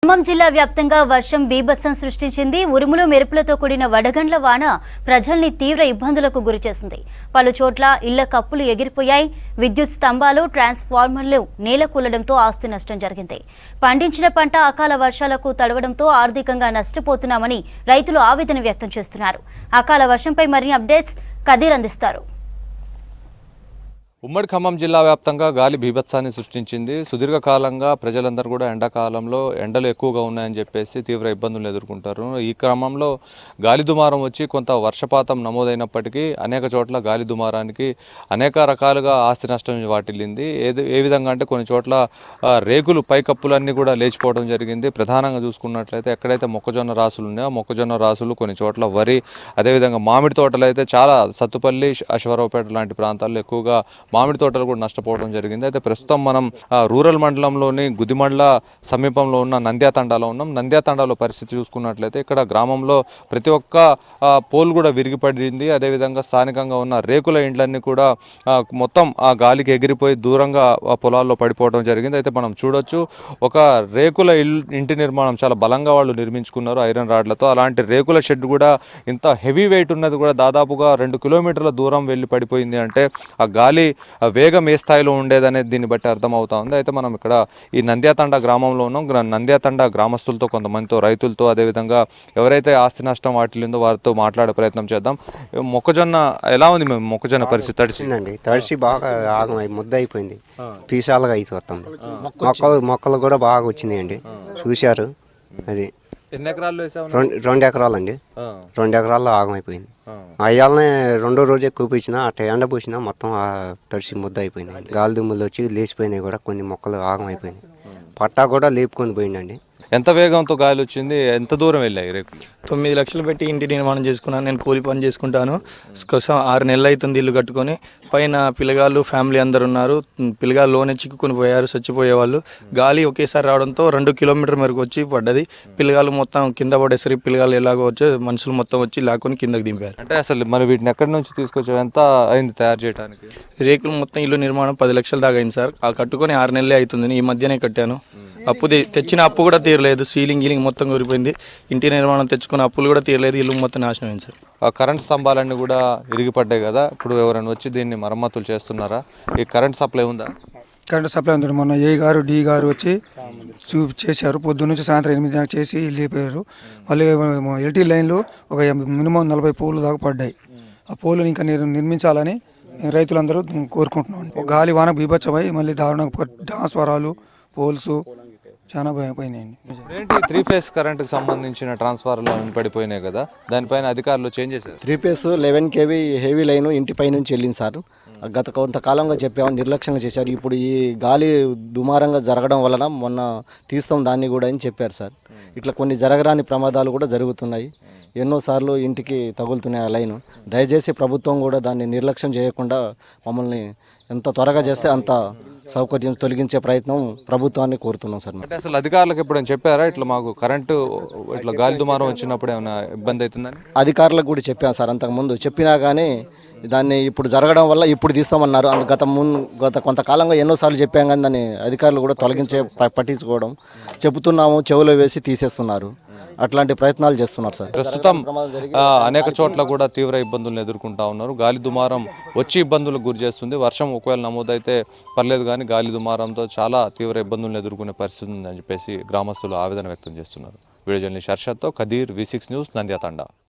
ఖమ్మం జిల్లా వ్యాప్తంగా వర్షం బీభత్సం సృష్టించింది. ఉరుములు మెరుపులతో కూడిన వడగండ్ల వాన ప్రజల్ని తీవ్ర ఇబ్బందులకు గురిచేసింది. పలు చోట్ల ఇళ్ల కప్పులు ఎగిరిపోయాయి. విద్యుత్ స్తంభాలు, ట్రాన్స్ఫార్మర్లు నేలకూలడంతో ఆస్తి నష్టం జరిగింది. పండించిన పంట అకాల వర్షాలకు తడవడంతో ఆర్థికంగా నష్టపోతున్నామని రైతులు ఆవేదన వ్యక్తం చేస్తున్నారు. అకాల వర్షంపై మరిన్ని అప్డేట్స్ కదీర్ అందిస్తారు. ఉమ్మడి ఖమ్మం జిల్లా వ్యాప్తంగా గాలి బీభత్సాన్ని సృష్టించింది. సుదీర్ఘకాలంగా ప్రజలందరూ కూడా ఎండాకాలంలో ఎండలు ఎక్కువగా ఉన్నాయని చెప్పేసి తీవ్ర ఇబ్బందులు ఎదుర్కొంటారు. ఈ క్రమంలో గాలి దుమారం వచ్చి కొంత వర్షపాతం నమోదైనప్పటికీ అనేక చోట్ల గాలి దుమారానికి అనేక రకాలుగా ఆస్తి నష్టం వాటిల్లింది. ఏ విధంగా అంటే కొన్ని చోట్ల రేకులు పైకప్పులన్నీ కూడా లేచిపోవడం జరిగింది. ప్రధానంగా చూసుకున్నట్లయితే ఎక్కడైతే మొక్కజొన్న రాసులు ఉన్నాయో మొక్కజొన్న రాసులు, కొన్ని చోట్ల వరి, అదేవిధంగా మామిడి తోటలు అయితే చాలా సత్తుపల్లి, అశ్వరావుపేట లాంటి ప్రాంతాల్లో ఎక్కువగా మామిడి తోటలు కూడా నష్టపోవడం జరిగింది. అయితే ప్రస్తుతం మనం రూరల్ మండలంలోని గుదిమండ్ల సమీపంలో ఉన్న నంద్యాతండాలో ఉన్నాం. నంద్యాతండాలో పరిస్థితి చూసుకున్నట్లయితే ఇక్కడ గ్రామంలో ప్రతి ఒక్క పోల్ కూడా విరిగిపడింది. అదేవిధంగా స్థానికంగా ఉన్న రేకుల ఇండ్లన్నీ కూడా మొత్తం ఆ గాలికి ఎగిరిపోయి దూరంగా పొలాల్లో పడిపోవడం జరిగింది. అయితే మనం చూడొచ్చు, ఒక రేకుల ఇంటి నిర్మాణం చాలా బలంగా వాళ్ళు నిర్మించుకున్నారు ఐరన్ రాడ్లతో. అలాంటి రేకుల షెడ్ కూడా ఇంత హెవీ వెయిట్ ఉన్నది కూడా దాదాపుగా 2 కిలోమీటర్ల దూరం వెళ్ళి పడిపోయింది. అంటే ఆ గాలి వేగం ఏ స్థాయిలో ఉండేదనేది దీన్ని బట్టి అర్థమవుతా ఉంది. అయితే మనం ఇక్కడ ఈ నంద్యాతండ గ్రామంలో ఉన్నాం. నంద్యాతండ గ్రామస్తులతో, కొంతమందితో, రైతులతో, అదేవిధంగా ఎవరైతే ఆస్తి నష్టం వాటిల్లిందో వారితో మాట్లాడే ప్రయత్నం చేద్దాం. మొక్కజొన్న ఎలా ఉంది? మేము మొక్కజొన్న పరిస్థితి తడిచిందండి. తడిసి బాగా ఆగమై ముద్ద అయిపోయింది, పీసాలుగా అయిపోతుంది. మొక్కలు కూడా బాగా వచ్చినాయండి, చూశారు. అది ఎన్ని ఎకరాల్లో వేసావు? 2 ఎకరాలండి. 2 ఎకరాల్లో ఆగమైపోయింది. అయ్యాలనే రెండో రోజు ఎక్కువ పోయినా అట్ట ఎండ పోసినా మొత్తం తడిసి ముద్ద అయిపోయింది. గాలి దుమ్ములు వచ్చి లేచిపోయినాయి కూడా, కొన్ని మొక్కలు ఆగమైపోయినాయి. పట్టా కూడా లేపుకొని పోయిందండి. ఎంత వేగంతో గాలి వచ్చింది? ఎంత దూరం వెళ్ళాయి రేకులు? 9 లక్షలు పెట్టి ఇంటి నిర్మాణం చేసుకున్నాను. నేను కూలి పని చేసుకుంటాను. 6 నెలలు అవుతుంది ఇల్లు కట్టుకొని. పైన పిల్లగాళ్ళు ఫ్యామిలీ అందరు ఉన్నారు. పిల్లగాళ్ళు లోనే చిక్కుకొని పోయారు, చచ్చిపోయేవాళ్ళు. గాలి ఒకేసారి రావడంతో 2 కిలోమీటర్ మేరకు వచ్చి పడ్డది. పిల్లగాళ్ళు మొత్తం కింద పడేసరికి పిల్లగాళ్ళు ఎలాగో వచ్చి మనుషులు మొత్తం వచ్చి లాక్కొని కిందకి దింపారు. అంటే అసలు మరి వీటిని ఎక్కడి నుంచి తీసుకొచ్చావు? ఎంత అయింది తయారు చేయడానికి? రేకులు మొత్తం ఇల్లు నిర్మాణం 10 లక్షల దాకా అయింది సార్. ఆ కట్టుకొని 6 నెలలే అవుతుంది. ఈ మధ్యనే కట్టాను. తెచ్చిన అప్పు కూడా తీరలేదు. సీలింగ్ మొత్తం కూలిపోయింది. ఇంటి నిర్మాణం తెచ్చుకున్న అప్పులు కూడా తీరలేదు. ఇల్లు మొత్తం నాశనం అయింది సార్. కరెంట్ స్తంభాలన్నీ కూడా విరిగిపడ్డాయి కదా, ఇప్పుడు ఎవరైనా వచ్చి దీన్ని మరమ్మతులు చేస్తున్నారా? ఈ కరెంట్ సప్లై ఉందా? కరెంట్ సప్లై ఉంది. మొన్న ఏ గారు డి గారు వచ్చి చేశారు. పొద్దున్న నుంచి సాయంత్రం 8 దాకా చేసి వెళ్ళిపోయారు. మళ్ళీ ఎల్టీ లైన్లు ఒక మినిమం 40 పోలు దాకా పడ్డాయి. ఆ పోలు ఇంకా నిర్మించాలని రైతులందరూ కోరుకుంటున్నాం. గాలి వాన బీభత్సమై మళ్ళీ దారుణంగా ట్రాన్స్ఫారాలు, పోల్స్ చాలా పోయినాయండి. ఏంటి 3 ఫేస్ కరెంట్కి సంబంధించిన ట్రాన్స్ఫార్మర్లు పడిపోయినాయి కదా, దానిపైన అధికారులు చేంజ్ చేశారు. 3 ఫేస్ 11 kV హెవీ లైన్ ఇంటిపై నుంచి వెళ్ళింది సార్. గత కొంతకాలంగా చెప్పాము, నిర్లక్ష్యంగా చేశారు. ఇప్పుడు ఈ గాలి దుమారంగా జరగడం వలన మొన్న తీస్తాం దాన్ని కూడా అని చెప్పారు సార్. ఇట్లా కొన్ని జరగరాని ప్రమాదాలు కూడా జరుగుతున్నాయి. ఎన్నోసార్లు ఇంటికి తగులుతున్నాయి ఆ లైను. దయచేసి ప్రభుత్వం కూడా దాన్ని నిర్లక్ష్యం చేయకుండా మమ్మల్ని ఎంత త్వరగా చేస్తే అంత సౌకర్యం తొలగించే ప్రయత్నం ప్రభుత్వాన్ని కోరుతున్నాం సార్. అంటే అసలు అధికారులకు ఎప్పుడైనా చెప్పారా ఇట్లా మాకు కరెంటు ఇట్లా గాలి దుమారం వచ్చినప్పుడు ఏమైనా ఇబ్బంది అవుతుందని? అధికారులకు కూడా చెప్పాం సార్. అంతకుముందు చెప్పినా కానీ దాన్ని ఇప్పుడు జరగడం వల్ల ఇప్పుడు తీస్తామన్నారు. గత కొంతకాలంగా ఎన్నోసార్లు చెప్పాం కానీ దాన్ని అధికారులు కూడా పట్టించుకోవడం, చెబుతున్నాము చెవులో వేసి తీసేస్తున్నారు. అట్లాంటి ప్రయత్నాలు చేస్తున్నారు సార్. ప్రస్తుతం అనేక చోట్ల కూడా తీవ్ర ఇబ్బందులను ఎదుర్కొంటా ఉన్నారు. గాలి దుమారం వచ్చి ఇబ్బందులకు గురి చేస్తుంది. వర్షం ఒకవేళ నమోదైతే పర్లేదు, కానీ గాలి దుమారంతో చాలా తీవ్ర ఇబ్బందులను ఎదుర్కొనే పరిస్థితి ఉందని చెప్పేసి గ్రామస్తులు ఆవేదన వ్యక్తం చేస్తున్నారు. వీడియో జర్నలిస్ట్ హర్షద్తో కదీర్, V6 న్యూస్, నంద్యాతండ.